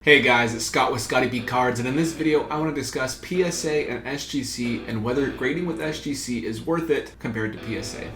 Hey guys, it's Scott with Scottie B Cards, and in this video I want to discuss PSA and SGC and whether grading with SGC is worth it compared to PSA.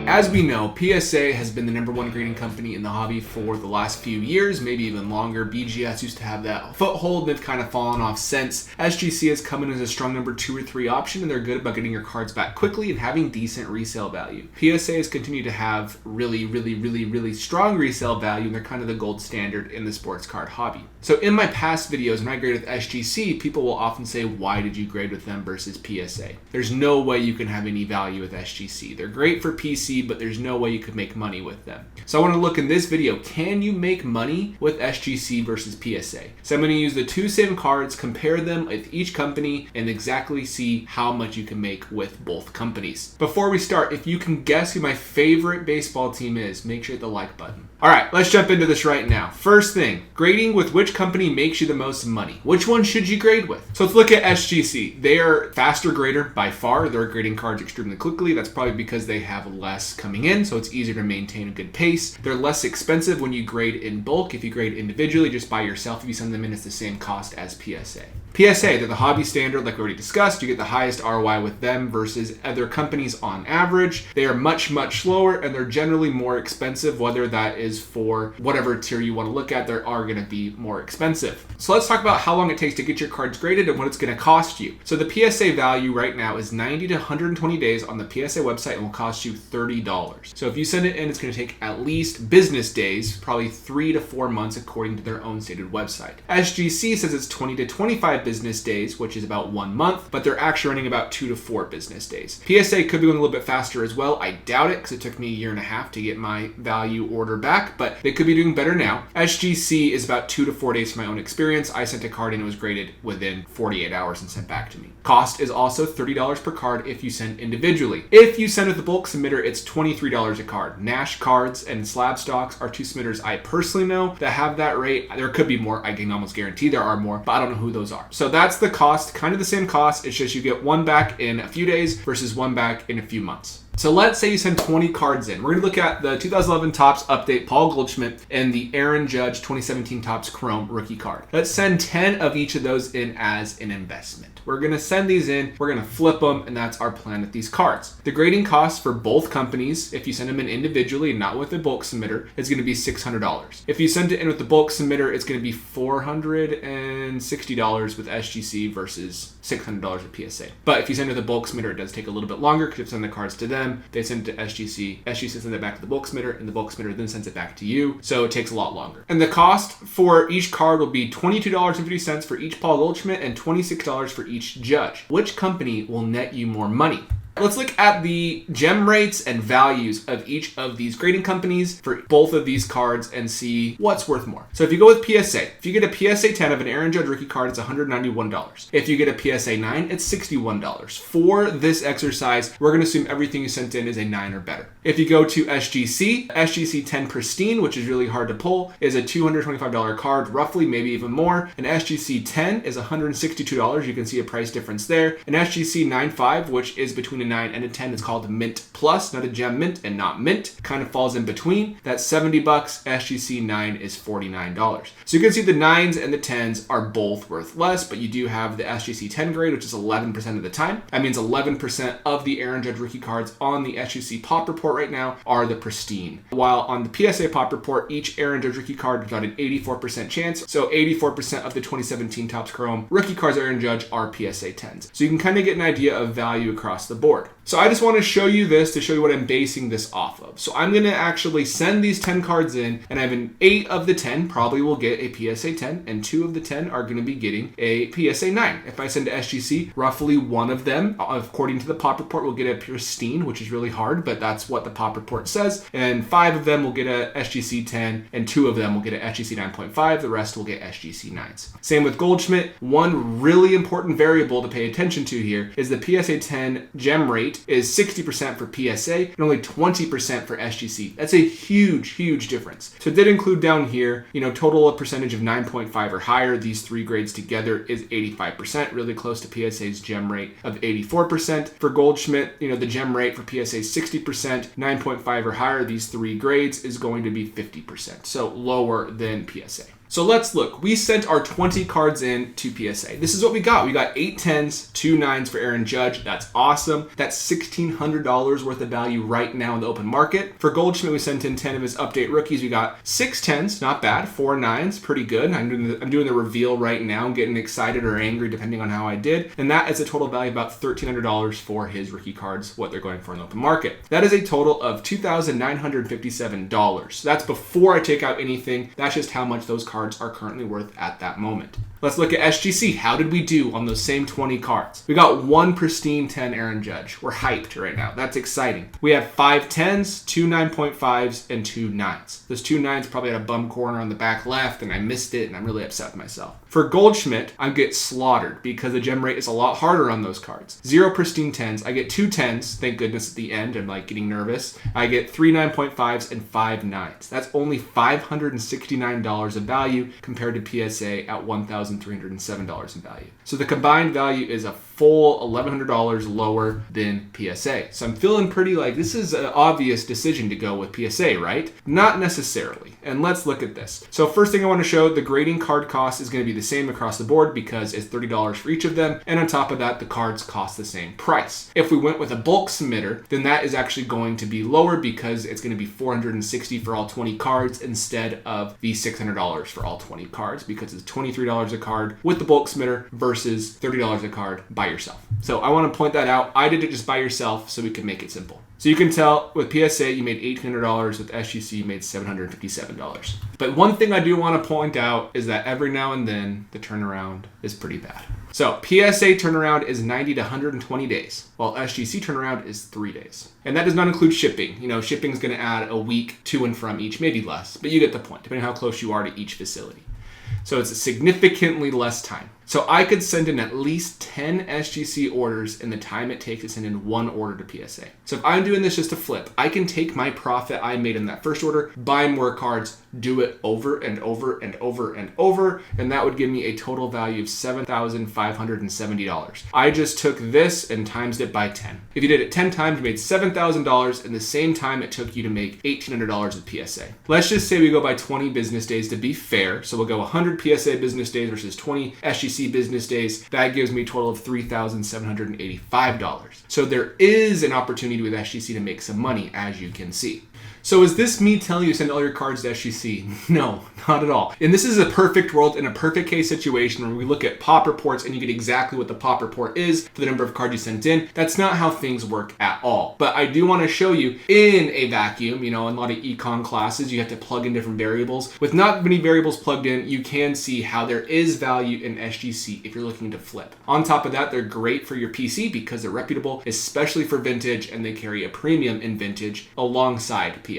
As we know, PSA has been the #1 grading company in the hobby for the last few years, maybe even longer. BGS used to have that foothold and they've kind of fallen off since. SGC has come in as a strong number 2 or 3 option, and they're good about getting your cards back quickly and having decent resale value. PSA has continued to have really strong resale value, and they're kind of the gold standard in the sports card hobby. So in my past videos, when I grade with SGC, people will often say, why did you grade with them versus PSA? There's no way you can have any value with SGC. They're great for PC, but there's no way you could make money with them. So I want to look in this video, can you make money with SGC versus PSA? So I'm going to use the two same cards, compare them with each company, and exactly see how much you can make with both companies. Before we start, if you can guess who my favorite baseball team is, make sure you hit the like button. All right, let's jump into this right now. First thing, grading with which company makes you the most money? Which one should you grade with? So let's look at SGC. They are faster grader by far. They're grading cards extremely quickly. That's probably because they have less coming in, so it's easier to maintain a good pace. They're less expensive when you grade in bulk. If you grade individually, just by yourself, if you send them in, it's the same cost as PSA. PSA, they're the hobby standard, like we already discussed. You get the highest ROI with them versus other companies on average. They are much slower, and they're generally more expensive, whether that is for whatever tier you want to look at. They are going to be more expensive. So let's talk about how long it takes to get your cards graded and what it's going to cost you. So the PSA value right now is 90 to 120 days on the PSA website and will cost you $30. So if you send it in, it's going to take at least business days, probably 3 to 4 months according to their own stated website. SGC says it's 20 to 25 business days, which is about 1 month, but they're actually running about 2 to 4 business days. PSA could be going a little bit faster as well. I doubt it, because it took me a year and a half to get my value order back, but they could be doing better now. SGC is about 2 to 4 days from my own experience. I sent a card and it was graded within 48 hours and sent back to me. Cost is also $30 per card if you send individually. If you send with the bulk submitter, it's $23 a card. Nash Cards and Slab Stocks are two submitters I personally know that have that rate. There could be more. I can almost guarantee there are more, but I don't know who those are. So that's the cost, kind of the same cost. It's just you get one back in a few days versus one back in a few months. So let's say you send 20 cards in. We're going to look at the 2011 Topps Update Paul Goldschmidt and the Aaron Judge 2017 Topps Chrome rookie card. Let's send 10 of each of those in as an investment. We're going to send these in, we're going to flip them, and that's our plan with these cards. The grading cost for both companies, if you send them in individually and not with a bulk submitter, is going to be $600. If you send it in with the bulk submitter, it's going to be $460 with SGC versus $600 with PSA. But if you send it with a bulk submitter, it does take a little bit longer because you have to send the cards to them. They send it to SGC. SGC sends it back to the bulk submitter, and the bulk submitter then sends it back to you. So it takes a lot longer. And the cost for each card will be $22.50 for each Paul Goldschmidt and $26 for each Judge. Which company will net you more money? Let's look at the gem rates and values of each of these grading companies for both of these cards and see what's worth more. So if you go with PSA, if you get a PSA 10 of an Aaron Judge rookie card, it's $191. If you get a PSA 9, it's $61. For this exercise, we're going to assume everything you sent in is a 9 or better. If you go to SGC, SGC 10 Pristine, which is really hard to pull, is a $225 card, roughly, maybe even more. An SGC 10 is $162. You can see a price difference there. An SGC 9.5, which is between a 9 and a 10, is called Mint Plus, not a Gem Mint and not Mint. Kind of falls in between. That's $70. SGC 9 is $49. So you can see the 9s and the 10s are both worth less, but you do have the SGC 10 grade, which is 11% of the time. That means 11% of the Aaron Judge rookie cards on the SGC Pop Report right now are the Pristine. While on the PSA Pop Report, each Aaron Judge rookie card has got an 84% chance. So 84% of the 2017 Topps Chrome rookie cards Aaron Judge are PSA 10s. So you can kind of get an idea of value across the board. So I just want to show you this to show you what I'm basing this off of. So I'm going to actually send these 10 cards in, and I have an 8 of the 10 probably will get a PSA 10, and 2 of the 10 are going to be getting a PSA 9. If I send to SGC, roughly 1 of them, according to the Pop Report, will get a Pristine, which is really hard, but that's what the Pop Report says. And 5 of them will get a SGC 10, and 2 of them will get a SGC 9.5. The rest will get SGC 9s. Same with Goldschmidt. One really important variable to pay attention to here is the PSA 10 gem gem rate is 60% for PSA and only 20% for SGC. That's a huge difference. So it did include down here, total percentage of 9.5 or higher. These three grades together is 85%, really close to PSA's gem rate of 84%. For Goldschmidt, the gem rate for PSA is 60%, 9.5 or higher. These three grades is going to be 50%, so lower than PSA. So let's look. We sent our 20 cards in to PSA. This is what we got. We got 8 10s, 2 9s for Aaron Judge. That's awesome. That's $1,600 worth of value right now in the open market. For Goldschmidt, we sent in 10 of his update rookies. We got 6 10s, not bad. 4 9s, pretty good. I'm doing the reveal right now. I'm getting excited or angry depending on how I did. And that is a total value of about $1,300 for his rookie cards, what they're going for in the open market. That is a total of $2,957. So that's before I take out anything. That's just how much those cards are currently worth at that moment. Let's look at SGC. How did we do on those same 20 cards? We got 1 pristine 10 Aaron Judge. We're hyped right now. That's exciting. We have 5 10s, 2 9.5s, and 2 9s. Those 2 9s probably had a bum corner on the back left, and I missed it, and I'm really upset with myself. For Goldschmidt, I get slaughtered because the gem rate is a lot harder on those cards. 0 pristine 10s. I get 2 10s, thank goodness at the end. I'm getting nervous. I get 3 9.5s and 5 9s. That's only $569 of value compared to PSA at $1,307 in value. So the combined value is a full $1,100 lower than PSA. So I'm feeling pretty this is an obvious decision to go with PSA, right? Not necessarily. And let's look at this. So first thing I want to show, the grading card cost is going to be the same across the board because it's $30 for each of them. And on top of that, the cards cost the same price. If we went with a bulk submitter, then that is actually going to be lower because it's going to be $460 for all 20 cards instead of the $600 for all 20 cards because it's $23 a card with the bulk submitter versus $30 a card by yourself. So I want to point that out. I did it just by yourself so we can make it simple. So you can tell with PSA you made $1,800, with SGC you made $757. But one thing I do want to point out is that every now and then the turnaround is pretty bad. So PSA turnaround is 90 to 120 days, while SGC turnaround is 3 days. And that does not include shipping. Shipping is going to add a week to and from each, maybe less, but you get the point, depending on how close you are to each facility. So it's significantly less time. So I could send in at least 10 SGC orders in the time it takes to send in 1 order to PSA. So if I'm doing this just to flip, I can take my profit I made in that first order, buy more cards, do it over and over and over and over, and that would give me a total value of $7,570. I just took this and times it by 10. If you did it 10 times, you made $7,000 in the same time it took you to make $1,800 with PSA. Let's just say we go by 20 business days to be fair. So we'll go 100 PSA business days versus 20 SGC business days. That gives me a total of $3,785. So there is an opportunity with SGC to make some money, as you can see. So is this me telling you to send all your cards to SGC? No, not at all. And this is a perfect world and a perfect case situation where we look at pop reports and you get exactly what the pop report is for the number of cards you sent in. That's not how things work at all. But I do want to show you in a vacuum, in a lot of econ classes, you have to plug in different variables. With not many variables plugged in, you can see how there is value in SGC if you're looking to flip. On top of that, they're great for your PC because they're reputable, especially for vintage, and they carry a premium in vintage alongside PSA.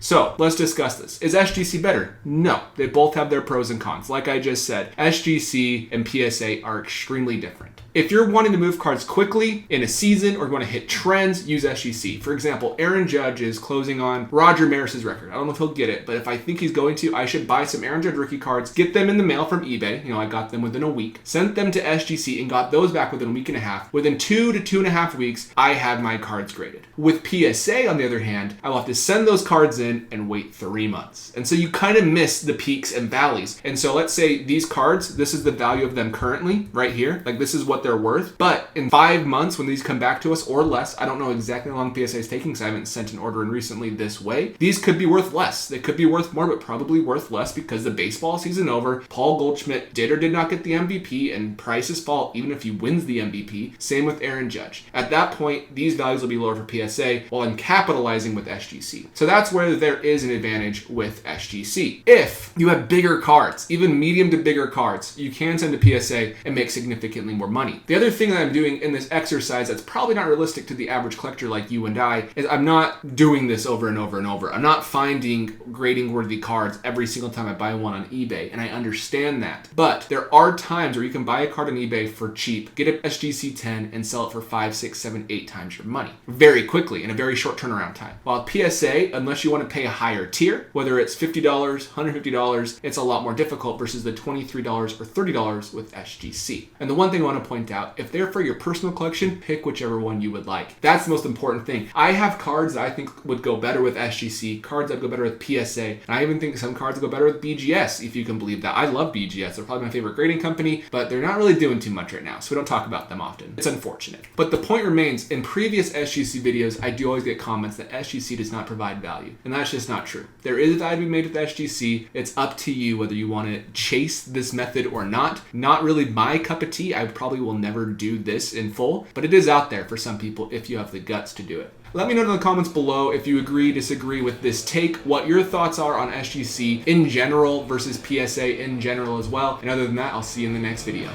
So let's discuss this. Is SGC better? No, they both have their pros and cons. Like I just said, SGC and PSA are extremely different. If you're wanting to move cards quickly in a season or you want to hit trends, use SGC. For example, Aaron Judge is closing on Roger Maris's record. I don't know if he'll get it, but if I think he's going to, I should buy some Aaron Judge rookie cards, get them in the mail from eBay. I got them within a week, sent them to SGC and got those back within a week and a half. Within 2 to 2.5 weeks, I had my cards graded. With PSA, on the other hand, I will have to send those cards in and wait 3 months. And so you kind of miss the peaks and valleys. And so let's say these cards, this is the value of them currently right here. This is what they're worth. But in 5 months, when these come back to us or less, I don't know exactly how long PSA is taking because I haven't sent an order in recently this way. These could be worth less. They could be worth more, but probably worth less because the baseball season over. Paul Goldschmidt did or did not get the MVP and prices fall even if he wins the MVP. Same with Aaron Judge. At that point, these values will be lower for PSA while I'm capitalizing with SGC. So that's where there is an advantage with SGC. If you have bigger cards, even medium to bigger cards, you can send to PSA and make significantly more money. The other thing that I'm doing in this exercise that's probably not realistic to the average collector like you and I is I'm not doing this over and over and over. I'm not finding grading worthy cards every single time I buy one on eBay, and I understand that. But there are times where you can buy a card on eBay for cheap, get an SGC 10, and sell it for 5, 6, 7, 8 times your money very quickly in a very short turnaround time. While PSA, unless you want to pay a higher tier, whether it's $50, $150, it's a lot more difficult versus the $23 or $30 with SGC. And the one thing I want to point out, if they're for your personal collection, pick whichever one you would like. That's the most important thing. I have cards that I think would go better with SGC, cards that go better with PSA, and I even think some cards go better with BGS, if you can believe that. I love BGS. They're probably my favorite grading company, but they're not really doing too much right now, so we don't talk about them often. It's unfortunate. But the point remains, in previous SGC videos, I do always get comments that SGC does not provide value, and that's just not true. There is value to be made with SGC. It's up to you whether you want to chase this method or not. Not really my cup of tea. I probably will never do this in full, but it is out there for some people if you have the guts to do it. Let me know in the comments below if you agree, disagree with this take, what your thoughts are on SGC in general versus PSA in general as well. And other than that, I'll see you in the next video.